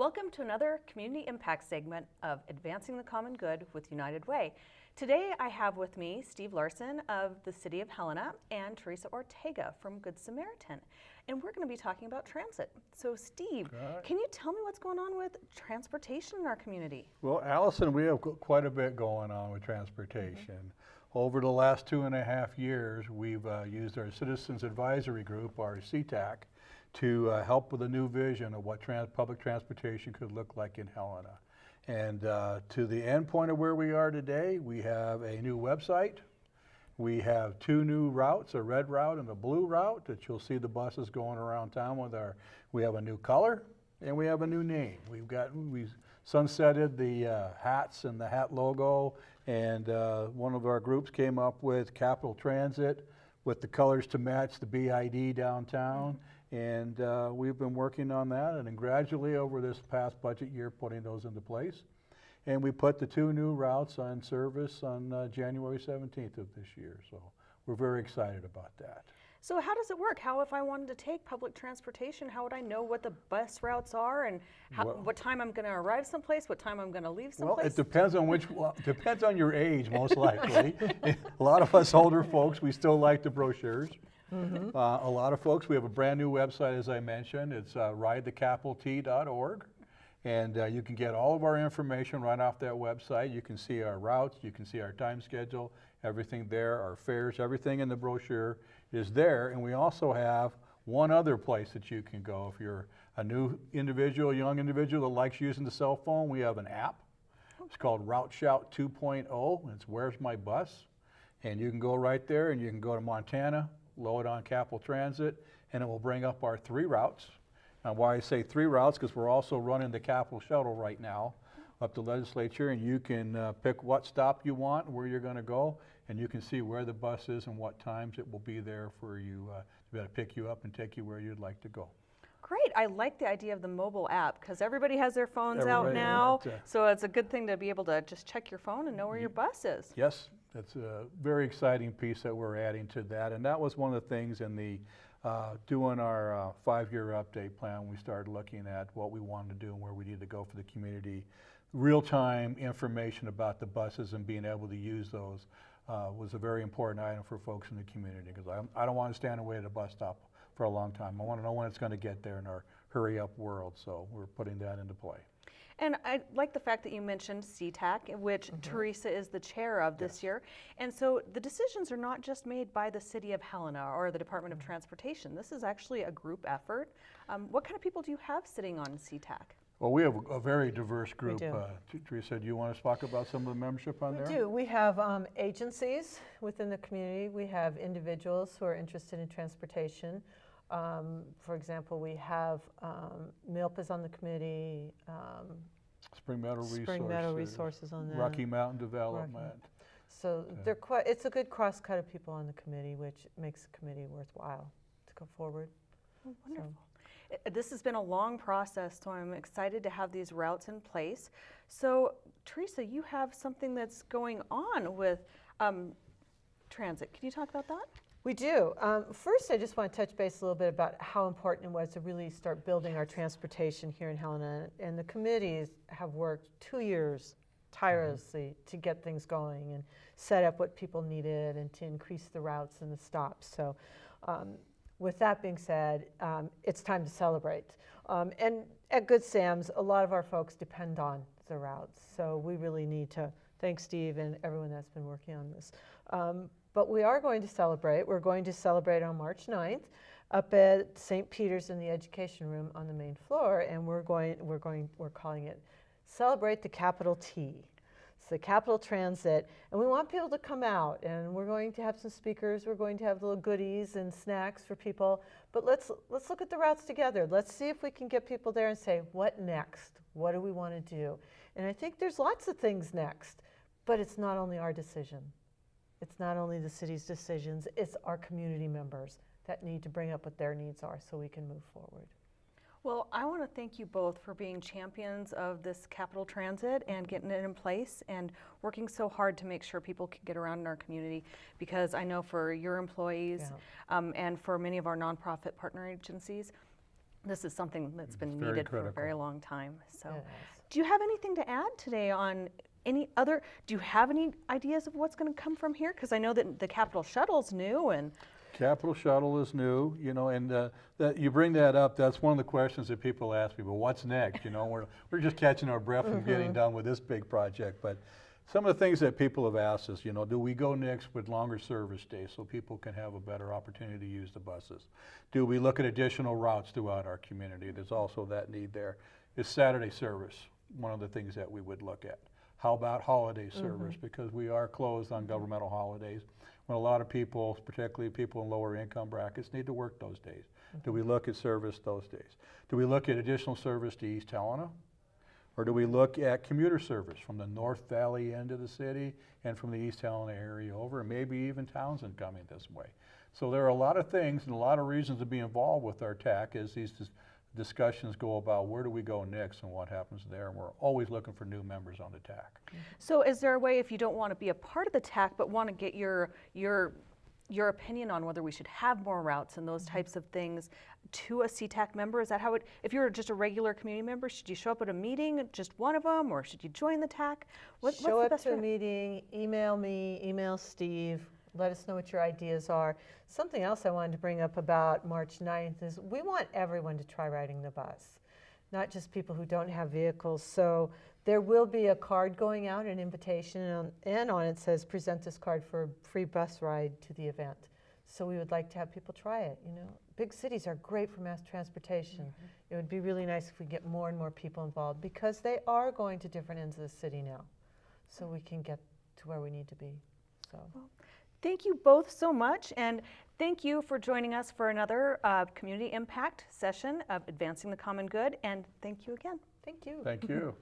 Welcome to another Community Impact segment of Advancing the Common Good with United Way. Today I have with me Steve Larson of the City of Helena and Teresa Ortega from Good Samaritan. And we're going to be talking about transit. So Steve, can you tell me what's going on with transportation in our community? Well, Allison, we have quite a bit going on with transportation. Over the last 2.5 years, we've used our Citizens Advisory Group, our Seatac, to help with a new vision of what public transportation could look like in Helena. And to the end point of where we are today, we have a new website. We have 2 new routes, a red route and a blue route that you'll see the buses going around town with. We have a new color and we have a new name. We sunsetted the hats and the hat logo, and one of our groups came up with Capital Transit with the colors to match the BID downtown. And we've been working on that and then gradually over this past budget year putting those into place. And we put the 2 new routes on service on January 17th of this year. So we're very excited about that. So how does it work? How, if I wanted to take public transportation, how would I know what the bus routes are and what time I'm going to arrive someplace, what time I'm going to leave someplace? Well, it depends on depends on your age, most likely. A lot of us older folks, we still like the brochures. A lot of folks, we have a brand new website, as I mentioned. It's ridethecapitalT.org. And you can get all of our information right off that website. You can see our routes, you can see our time schedule, everything there, our fares, everything in the brochure is there. And we also have one other place that you can go. If you're a new individual, young individual that likes using the cell phone, we have an app. It's called Route Shout 2.0. It's Where's My Bus? And you can go right there and you can go to Montana, load on Capital Transit, and it will bring up our 3 routes. Now, why I say 3 routes, because we're also running the Capital Shuttle right now up to Legislature, and you can pick what stop you want, where you're going to go, and you can see where the bus is and what times it will be there for you to be able to pick you up and take you where you'd like to go. Great. I like the idea of the mobile app because everybody has their phones out now, so it's a good thing to be able to just check your phone and know where your bus is. Yes, that's a very exciting piece that we're adding to that, and that was one of the things in the doing our 5-year update plan. We started looking at what we wanted to do and where we need to go for the community. Real-time information about the buses and being able to use those was a very important item for folks in the community, because I don't want to stand away at a bus stop for a long time. I want to know when it's going to get there in our hurry-up world, so we're putting that into play. And I like the fact that you mentioned Seatac, which Teresa is the chair of this year. And so the decisions are not just made by the City of Helena or the Department of Transportation. This is actually a group effort. What kind of people do you have sitting on Seatac? Well, we have a very diverse group. Teresa, do you want to talk about some of the membership on there? We do. We have agencies within the community. We have individuals who are interested in transportation. For example, we have MILP is on the committee. Spring Meadow Resources on that. Rocky Mountain Development. So it's a good cross-cut of people on the committee, which makes the committee worthwhile to go forward. Oh, wonderful. This has been a long process, so I'm excited to have these routes in place. So, Teresa, you have something that's going on with transit. Can you talk about that? We do. First, I just want to touch base a little bit about how important it was to really start building our transportation here in Helena. And the committees have worked 2 years tirelessly to get things going and set up what people needed and to increase the routes and the stops. So with that being said, it's time to celebrate. And at Good Sam's, a lot of our folks depend on the routes. So we really need to thank Steve and everyone that's been working on this. But we are going to celebrate. We're going to celebrate on March 9th up at St. Peter's in the Education Room on the main floor, and we're calling it Celebrate the Capital T. It's the Capital Transit, and we want people to come out, and we're going to have some speakers. We're going to have little goodies and snacks for people. But let's look at the routes together. Let's see if we can get people there and say, what next? What do we want to do? And I think there's lots of things next, but it's not only our decision. It's not only the city's decisions, it's our community members that need to bring up what their needs are so we can move forward. Well, I want to thank you both for being champions of this Capital Transit and getting it in place and working so hard to make sure people can get around in our community, because I know for your employees and for many of our nonprofit partner agencies, This is something that's been very needed for a critical. very long time. So, Yes. do you have anything to add today on do you have any ideas of what's going to come from here? Because I know that the Capitol Shuttle's new and Capital Shuttle is new, you know, and that you bring that up, that's one of the questions that people ask me, well, what's next? You know, we're just catching our breath from getting done with this big project, but some of the things that people have asked us, you know, do we go next with longer service days so people can have a better opportunity to use the buses? Do we look at additional routes throughout our community? There's also that need there. Is Saturday service one of the things that we would look at? How about holiday service? Because we are closed on governmental holidays, when a lot of people, particularly people in lower income brackets, need to work those days. Do we look at service those days? Do we look at additional service to East Helena? Or do we look at commuter service from the North Valley end of the city and from the East Helena area over, and maybe even Townsend coming this way? So there are a lot of things and a lot of reasons to be involved with our TAC as these discussions go about where do we go next and what happens there, and we're always looking for new members on the TAC. so is there a way, if you don't want to be a part of the TAC but want to get your opinion on whether we should have more routes and those types of things to a Seatac member? Is that how if you're just a regular community member, should you show up at a meeting, just one of them, or should you join the TAC? What's Show the up best to a way? meeting, email me, email Steve, let us know what your ideas are. Something else I wanted to bring up about March 9th is we want everyone to try riding the bus, not just people who don't have vehicles. So there will be a card going out, an invitation, and on it says present this card for a free bus ride to the event. So we would like to have people try it, you know. Big cities are great for mass transportation. It would be really nice if we get more and more people involved because they are going to different ends of the city now. So we can get to where we need to be, so. Thank you both so much, and thank you for joining us for another community impact session of Advancing the Common Good, and thank you again. Thank you. Thank you.